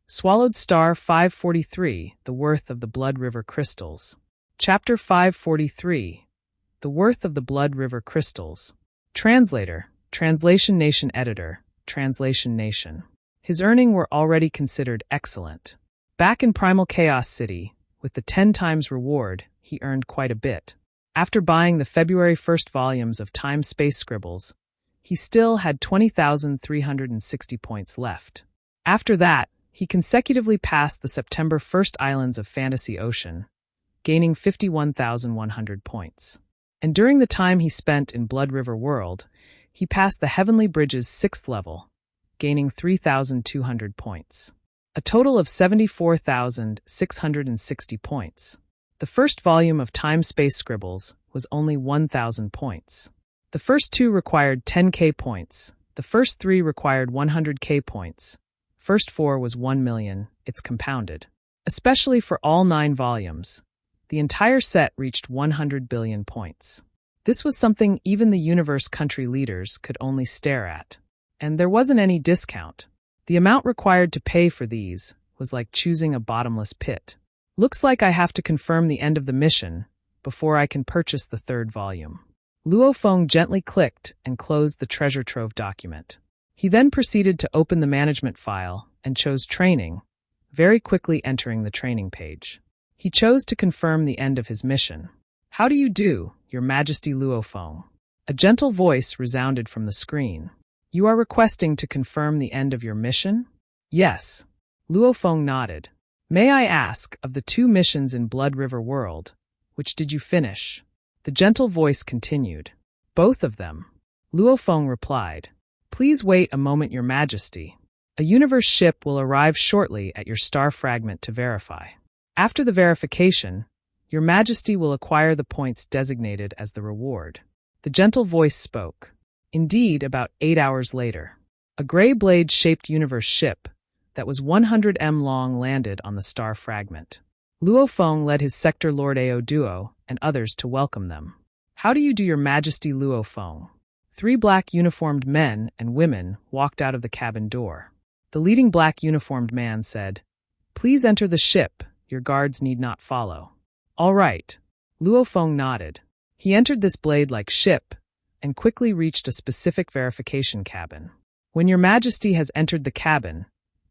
Swallowed Star 543, The Worth of the Blood River Crystals. Chapter 543, The Worth of the Blood River Crystals. Translator, Translation Nation Editor, Translation Nation. His earnings were already considered excellent. Back in Primal Chaos City, with the 10 times reward, he earned quite a bit. After buying the February 1st volumes of Time-Space Scribbles, he still had 20,360 points left. After that, he consecutively passed the September 1st Islands of Fantasy Ocean, gaining 51,100 points. And during the time he spent in Blood River World, he passed the Heavenly Bridge's 6th level, gaining 3,200 points. A total of 74,660 points. The first volume of Time-Space Scribbles was only 1,000 points. The first 2 required 10k points. The first 3 required 100k points. First 4 was 1 million, it's compounded. Especially for all 9 volumes. The entire set reached 100 billion points. This was something even the universe country leaders could only stare at. And there wasn't any discount. The amount required to pay for these was like choosing a bottomless pit. Looks like I have to confirm the end of the mission before I can purchase the 3rd volume. Luo Feng gently clicked and closed the treasure trove document. He then proceeded to open the management file and chose Training, very quickly entering the training page. He chose to confirm the end of his mission. "How do you do, Your Majesty Luo Feng?" A gentle voice resounded from the screen. "You are requesting to confirm the end of your mission?" "Yes." Luo Feng nodded. "May I ask, of the 2 missions in Blood River World, which did you finish?" The gentle voice continued. "Both of them." Luo Feng replied. "Please wait a moment, Your Majesty. A universe ship will arrive shortly at your star fragment to verify. After the verification, Your Majesty will acquire the points designated as the reward." The gentle voice spoke. Indeed, about 8 hours later, a gray blade-shaped universe ship that was 100 m long landed on the star fragment. Luo Feng led his Sector Lord Ao Duo and others to welcome them. "How do you do, Your Majesty Luo Feng?" 3 black uniformed men and women walked out of the cabin door. The leading black uniformed man said, "Please enter the ship, your guards need not follow." "All right." Luo Feng nodded. He entered this blade-like ship and quickly reached a specific verification cabin. "When Your Majesty has entered the cabin,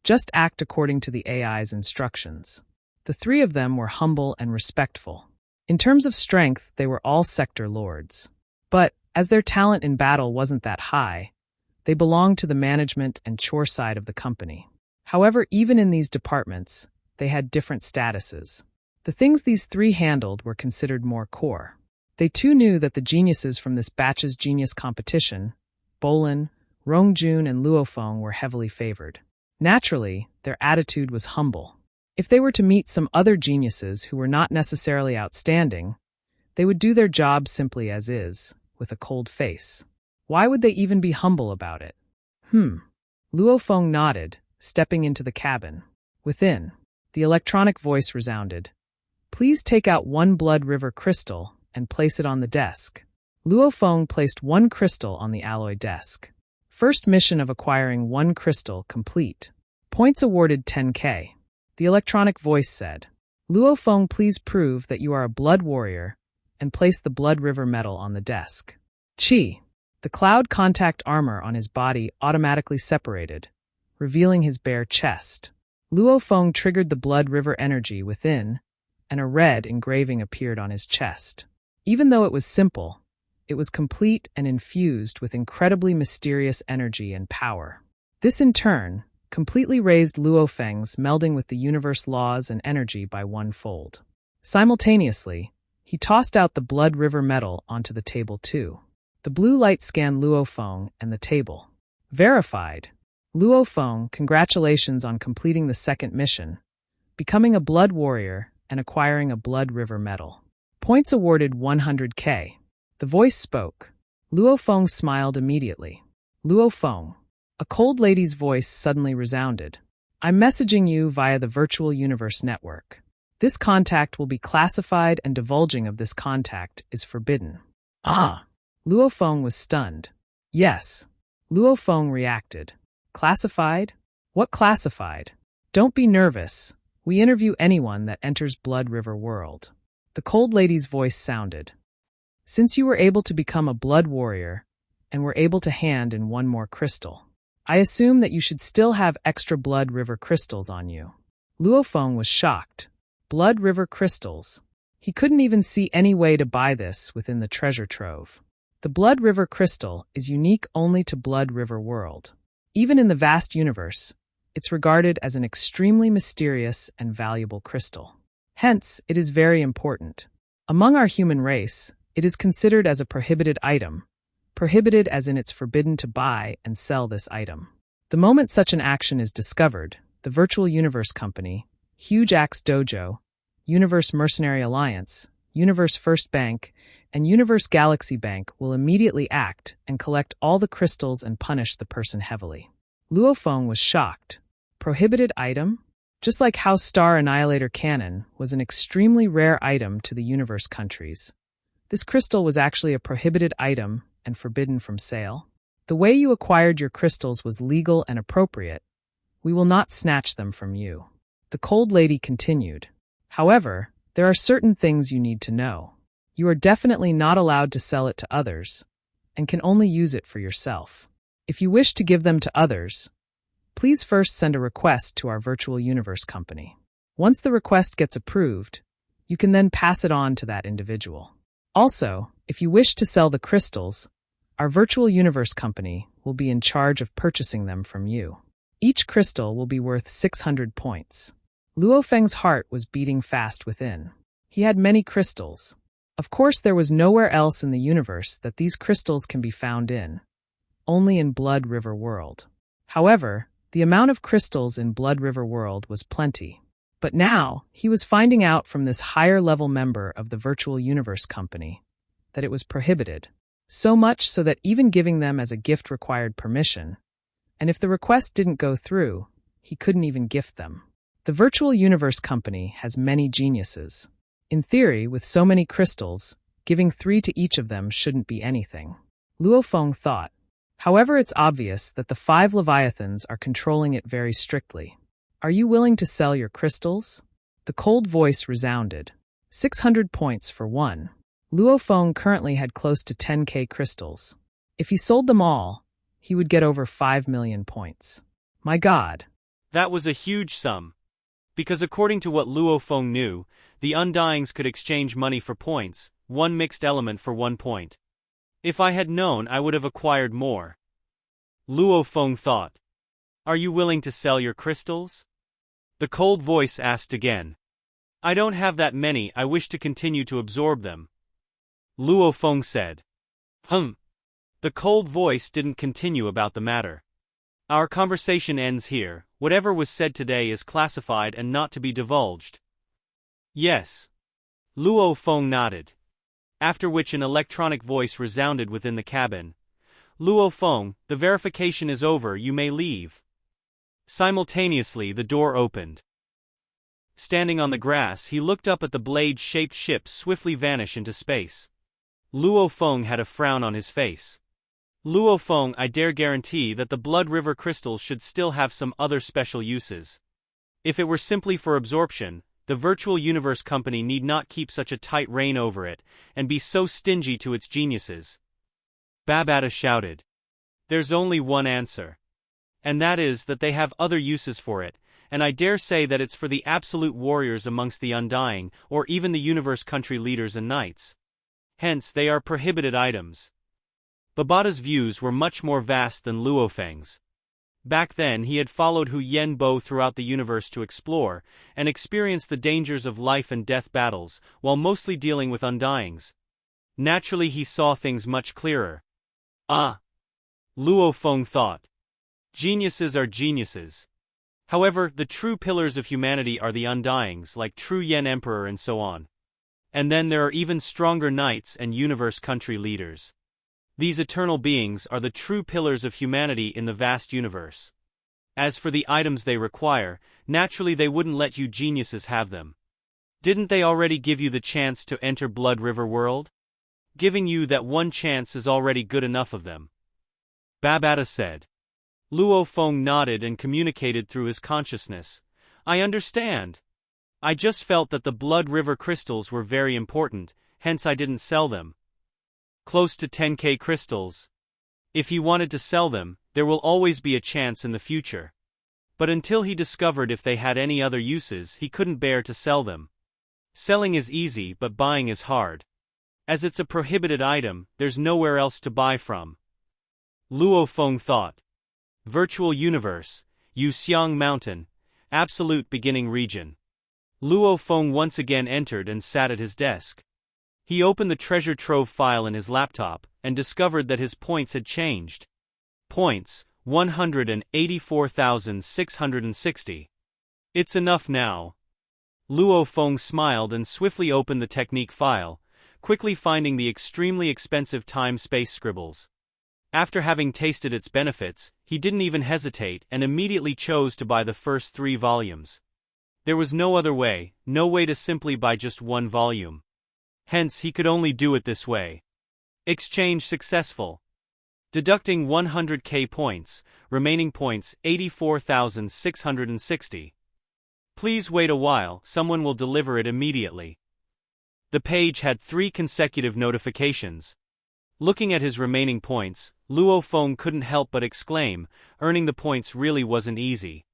just act according to the AI's instructions." The 3 of them were humble and respectful. In terms of strength, they were all sector lords. But, as their talent in battle wasn't that high, they belonged to the management and chore side of the company. However, even in these departments, they had different statuses. The things these 3 handled were considered more core. They too knew that the geniuses from this batch's genius competition, Bolin, Rongjun, and Luo Feng, were heavily favored. Naturally, their attitude was humble. If they were to meet some other geniuses who were not necessarily outstanding, they would do their job simply as is, with a cold face. Why would they even be humble about it? Luo Feng nodded, stepping into the cabin. Within, the electronic voice resounded. "Please take out 1 Blood River crystal and place it on the desk." Luo Feng placed 1 crystal on the alloy desk. First mission of acquiring 1 crystal complete. Points awarded 10k. The electronic voice said, "Luo Feng, please prove that you are a blood warrior and place the Blood River medal on the desk." Chi. The cloud contact armor on his body automatically separated, revealing his bare chest. Luo Feng triggered the Blood River energy within, and a red engraving appeared on his chest. Even though it was simple, it was complete and infused with incredibly mysterious energy and power. This, in turn, completely raised Luo Feng's melding with the universe laws and energy by 1-fold. Simultaneously, he tossed out the Blood River medal onto the table too. The blue light scanned Luo Feng and the table. Verified. Luo Feng, congratulations on completing the 2nd mission, becoming a blood warrior and acquiring a Blood River medal. Points awarded 100k. The voice spoke. Luo Feng smiled immediately. "Luo Feng." A cold lady's voice suddenly resounded. "I'm messaging you via the virtual universe network. This contact will be classified and divulging of this contact is forbidden." "Ah!" Luo Feng was stunned. "Yes." Luo Feng reacted. "Classified? What classified?" Don't be nervous. We interview anyone that enters Blood River World. The cold lady's voice sounded. Since you were able to become a blood warrior and were able to hand in one more crystal, I assume that you should still have extra Blood River crystals on you. Luo Feng was shocked. Blood River crystals. He couldn't even see any way to buy this within the treasure trove. The Blood River crystal is unique only to Blood River World. Even in the vast universe, it's regarded as an extremely mysterious and valuable crystal. Hence, it is very important. Among our human race, it is considered as a prohibited item, prohibited as in it's forbidden to buy and sell this item. The moment such an action is discovered, the Virtual Universe Company, Huge Axe Dojo, Universe Mercenary Alliance, Universe First Bank, and Universe Galaxy Bank will immediately act and collect all the crystals and punish the person heavily. Luo Feng was shocked. Prohibited item? Just like how Star Annihilator Cannon was an extremely rare item to the universe countries, this crystal was actually a prohibited item and forbidden from sale. The way you acquired your crystals was legal and appropriate. We will not snatch them from you. The cold lady continued. However, there are certain things you need to know. You are definitely not allowed to sell it to others, and can only use it for yourself. If you wish to give them to others, please first send a request to our Virtual Universe Company. Once the request gets approved, you can then pass it on to that individual. Also, if you wish to sell the crystals, our Virtual Universe Company will be in charge of purchasing them from you. Each crystal will be worth 600 points. Luo Feng's heart was beating fast within. He had many crystals. Of course, there was nowhere else in the universe that these crystals can be found in, only in Blood River World. However, the amount of crystals in Blood River World was plenty. But now, he was finding out from this higher-level member of the Virtual Universe Company that it was prohibited. So much so that even giving them as a gift required permission, and if the request didn't go through, he couldn't even gift them. The Virtual Universe Company has many geniuses. In theory, with so many crystals, giving 3 to each of them shouldn't be anything. Luo Feng thought. However, it's obvious that the 5 Leviathans are controlling it very strictly. Are you willing to sell your crystals? The cold voice resounded. 600 points for one. Luo Feng currently had close to 10k crystals. If he sold them all, he would get over 5 million points. My God. That was a huge sum. Because according to what Luo Feng knew, the Undyings could exchange money for points, one mixed element for 1 point. If I had known, I would have acquired more. Luo Feng thought. Are you willing to sell your crystals? The cold voice asked again. I don't have that many, I wish to continue to absorb them. Luo Feng said. The cold voice didn't continue about the matter. Our conversation ends here. Whatever was said today is classified and not to be divulged. Yes. Luo Feng nodded. After which an electronic voice resounded within the cabin. Luo Feng, the verification is over, you may leave. Simultaneously the door opened. Standing on the grass, he looked up at the blade-shaped ship swiftly vanish into space. Luo Feng had a frown on his face. Luo Feng, I dare guarantee that the Blood River crystals should still have some other special uses. If it were simply for absorption, the Virtual Universe Company need not keep such a tight rein over it, and be so stingy to its geniuses. Babata shouted. There's only one answer. And that is that they have other uses for it, and I dare say that it's for the absolute warriors amongst the Undying, or even the universe country leaders and knights. Hence, they are prohibited items. Babata's views were much more vast than Luo Feng's. Back then he had followed Hu Yenbo throughout the universe to explore, and experience the dangers of life and death battles, while mostly dealing with Undyings. Naturally he saw things much clearer. Luo Feng thought. Geniuses are geniuses. However, the true pillars of humanity are the Undyings, like True Yen Emperor and so on. And then there are even stronger knights and universe country leaders. These eternal beings are the true pillars of humanity in the vast universe. As for the items they require, naturally they wouldn't let you geniuses have them. Didn't they already give you the chance to enter Blood River World? Giving you that one chance is already good enough of them. Babata said. Luo Feng nodded and communicated through his consciousness. I understand. I just felt that the Blood River crystals were very important, hence I didn't sell them. Close to 10k crystals. If he wanted to sell them, there will always be a chance in the future. But until he discovered if they had any other uses, he couldn't bear to sell them. Selling is easy, but buying is hard. As it's a prohibited item, there's nowhere else to buy from. Luo Feng thought. Virtual Universe, Yuxiang Mountain, Absolute Beginning Region. Luo Feng once again entered and sat at his desk. He opened the treasure trove file in his laptop, and discovered that his points had changed. Points, 184,660. It's enough now. Luo Feng smiled and swiftly opened the technique file, quickly finding the extremely expensive time-space scribbles. After having tasted its benefits, he didn't even hesitate and immediately chose to buy the first 3 volumes. There was no other way, no way to simply buy just 1 volume. Hence he could only do it this way. Exchange successful. Deducting 100k points, remaining points 84,660. Please wait a while, someone will deliver it immediately. The page had 3 consecutive notifications. Looking at his remaining points, Luo Feng couldn't help but exclaim, earning the points really wasn't easy.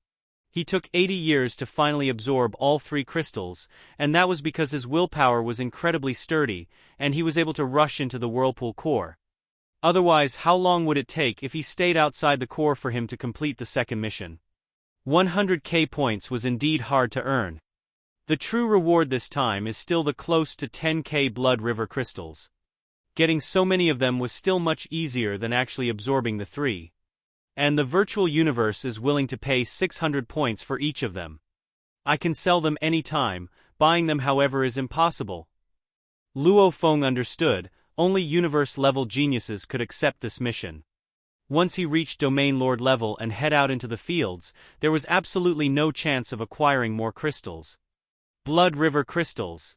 He took 80 years to finally absorb all 3 crystals, and that was because his willpower was incredibly sturdy, and he was able to rush into the Whirlpool Core. Otherwise, how long would it take if he stayed outside the core for him to complete the second mission? 100k points was indeed hard to earn. The true reward this time is still the close to 10k Blood River crystals. Getting so many of them was still much easier than actually absorbing the 3. And the virtual universe is willing to pay 600 points for each of them. I can sell them any time, buying them however is impossible. Luo Feng understood, only universe-level geniuses could accept this mission. Once he reached Domain Lord level and head out into the fields, there was absolutely no chance of acquiring more crystals. Blood River crystals.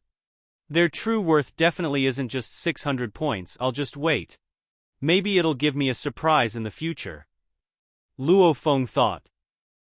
Their true worth definitely isn't just 600 points, I'll just wait. Maybe it'll give me a surprise in the future. Luo Feng thought.